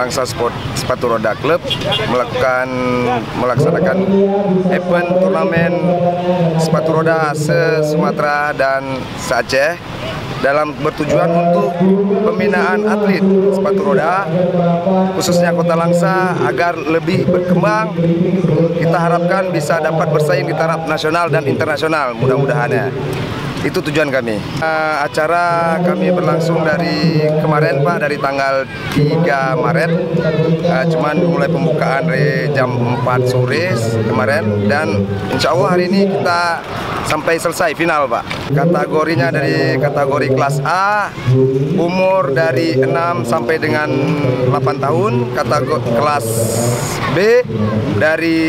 Langsa Sepatu Roda Club melaksanakan event turnamen sepatu roda se-Sumatera dan se-Aceh dalam bertujuan untuk pembinaan atlet sepatu roda khususnya Kota Langsa agar lebih berkembang. Kita harapkan bisa dapat bersaing di taraf nasional dan internasional mudah-mudahan ya. Itu tujuan kami. Acara kami berlangsung dari kemarin Pak, dari tanggal 3 Maret. Cuman mulai pembukaan dari jam 4 sore kemarin dan insya Allah hari ini kita sampai selesai final Pak. Kategorinya dari kategori kelas A, umur dari 6 sampai dengan 8 tahun. Kategori kelas B dari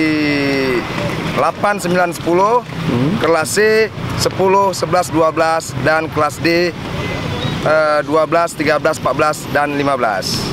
8, 9, 10, kelas C 10, 11, 12, dan kelas D 12, 13, 14, dan 15.